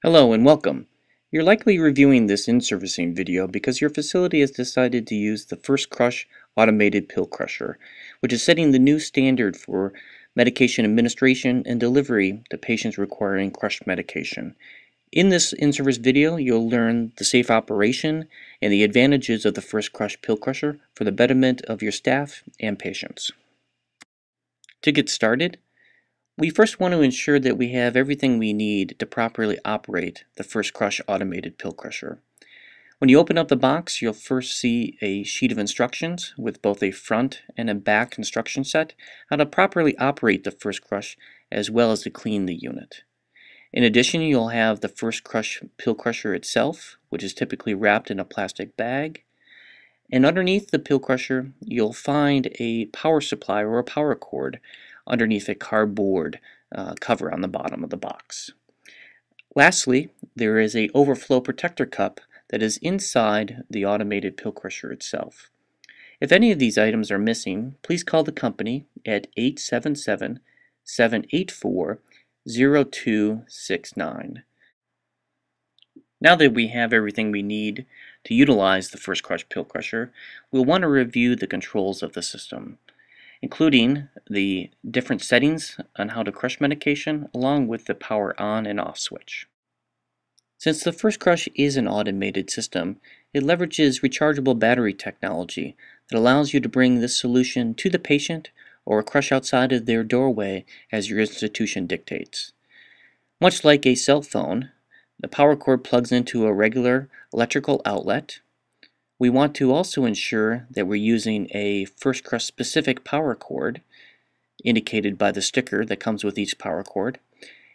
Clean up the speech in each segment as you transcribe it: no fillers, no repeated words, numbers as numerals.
Hello and welcome. You're likely reviewing this in-servicing video because your facility has decided to use the First Crush automated pill crusher, which is setting the new standard for medication administration and delivery to patients requiring crushed medication. In this in-service video, you'll learn the safe operation and the advantages of the First Crush pill crusher for the betterment of your staff and patients. To get started, we first want to ensure that we have everything we need to properly operate the First Crush automated pill crusher. When you open up the box, you'll first see a sheet of instructions with both a front and a back instruction set how to properly operate the First Crush as well as to clean the unit. In addition, you'll have the First Crush pill crusher itself, which is typically wrapped in a plastic bag. And underneath the pill crusher, you'll find a power supply or a power cord underneath a cardboard cover on the bottom of the box. Lastly, there is an overflow protector cup that is inside the automated pill crusher itself. If any of these items are missing, please call the company at 877-784-0269. Now that we have everything we need to utilize the First Crush pill crusher, we'll want to review the controls of the system, including the different settings on how to crush medication, along with the power on and off switch. Since the First Crush is an automated system, it leverages rechargeable battery technology that allows you to bring this solution to the patient or crush outside of their doorway as your institution dictates. Much like a cell phone, the power cord plugs into a regular electrical outlet. We want to also ensure that we're using a First Crush specific power cord, indicated by the sticker that comes with each power cord,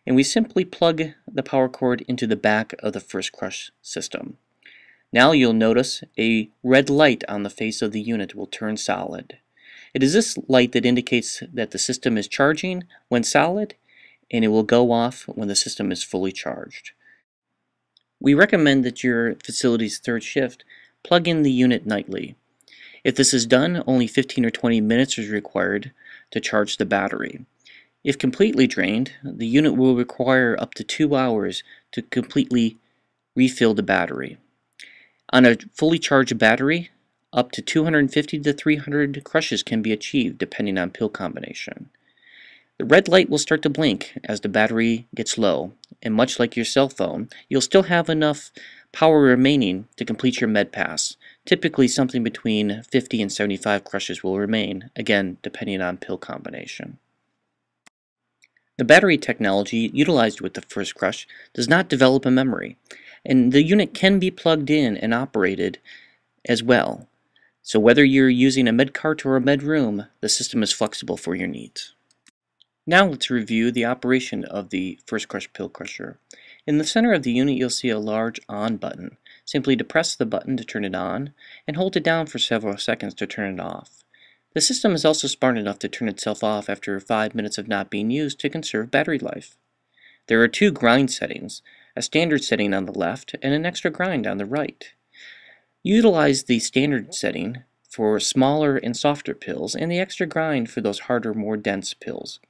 and we simply plug the power cord into the back of the First Crush system. Now you'll notice a red light on the face of the unit will turn solid. It is this light that indicates that the system is charging when solid, and it will go off when the system is fully charged. We recommend that your facility's third shift plug in the unit nightly. If this is done, only 15 or 20 minutes is required to charge the battery. If completely drained, the unit will require up to 2 hours to completely refill the battery. On a fully charged battery, up to 250 to 300 crushes can be achieved depending on pill combination. The red light will start to blink as the battery gets low, and much like your cell phone, you'll still have enough power remaining to complete your med pass. Typically something between 50 and 75 crushes will remain, again depending on pill combination. The battery technology utilized with the First Crush does not develop a memory, and the unit can be plugged in and operated as well. So whether you're using a med cart or a med room, the system is flexible for your needs. Now let's review the operation of the First Crush pill crusher. In the center of the unit you'll see a large on button. Simply depress the button to turn it on and hold it down for several seconds to turn it off. The system is also smart enough to turn itself off after 5 minutes of not being used to conserve battery life. There are 2 grind settings, a standard setting on the left and an extra grind on the right. Utilize the standard setting for smaller and softer pills and the extra grind for those harder, more dense pills.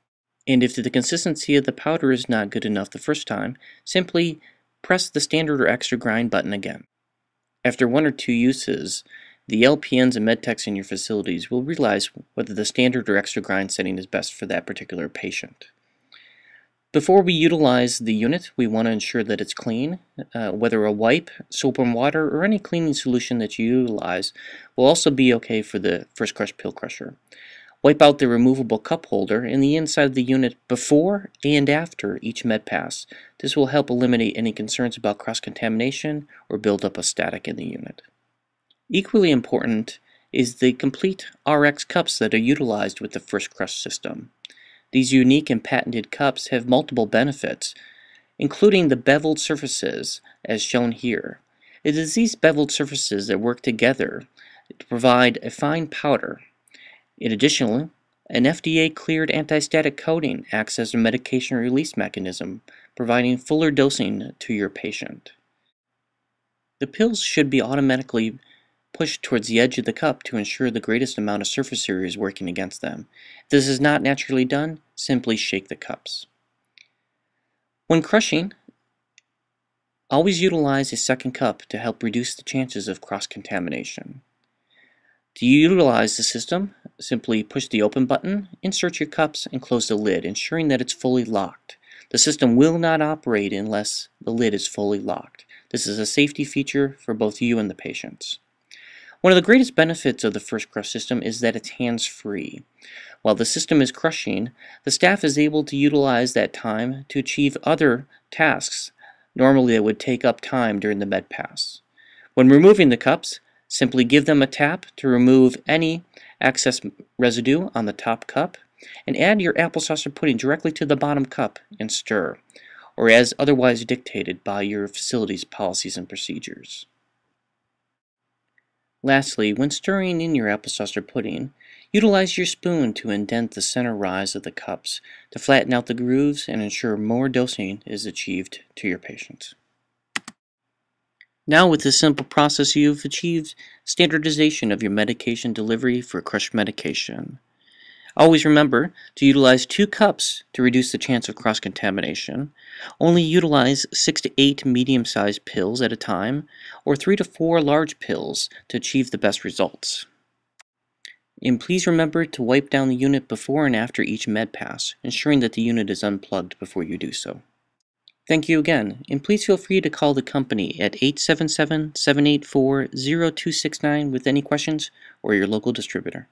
And if the consistency of the powder is not good enough the first time, simply press the standard or extra grind button again. After 1 or 2 uses, the LPNs and medtechs in your facilities will realize whether the standard or extra grind setting is best for that particular patient. Before we utilize the unit, we want to ensure that it's clean. Whether a wipe, soap and water, or any cleaning solution that you utilize will also be okay for the First Crush pill crusher. Wipe out the removable cup holder in the inside of the unit before and after each med pass. This will help eliminate any concerns about cross-contamination or buildup of static in the unit. Equally important is the complete RX cups that are utilized with the First Crush system. These unique and patented cups have multiple benefits, including the beveled surfaces as shown here. It is these beveled surfaces that work together to provide a fine powder. In addition, an FDA-cleared anti-static coating acts as a medication release mechanism, providing fuller dosing to your patient. The pills should be automatically pushed towards the edge of the cup to ensure the greatest amount of surface area is working against them. If this is not naturally done, simply shake the cups. When crushing, Always utilize a second cup to help reduce the chances of cross-contamination. To utilize the system, simply push the open button, insert your cups, and close the lid, ensuring that it's fully locked. The system will not operate unless the lid is fully locked. This is a safety feature for both you and the patients. One of the greatest benefits of the First Crush system is that it's hands-free. While the system is crushing, the staff is able to utilize that time to achieve other tasks normally that would take up time during the med pass. When removing the cups, simply give them a tap to remove any excess residue on the top cup, and add your applesauce or pudding directly to the bottom cup and stir, or as otherwise dictated by your facility's policies and procedures. Lastly, when stirring in your applesauce or pudding, utilize your spoon to indent the center rise of the cups to flatten out the grooves and ensure more dosing is achieved to your patients. Now with this simple process, you've achieved standardization of your medication delivery for crush medication. Always remember to utilize 2 cups to reduce the chance of cross-contamination. Only utilize 6 to 8 medium-sized pills at a time, or 3 to 4 large pills to achieve the best results. And please remember to wipe down the unit before and after each med pass, ensuring that the unit is unplugged before you do so. Thank you again, and please feel free to call the company at 877-784-0269 with any questions, or your local distributor.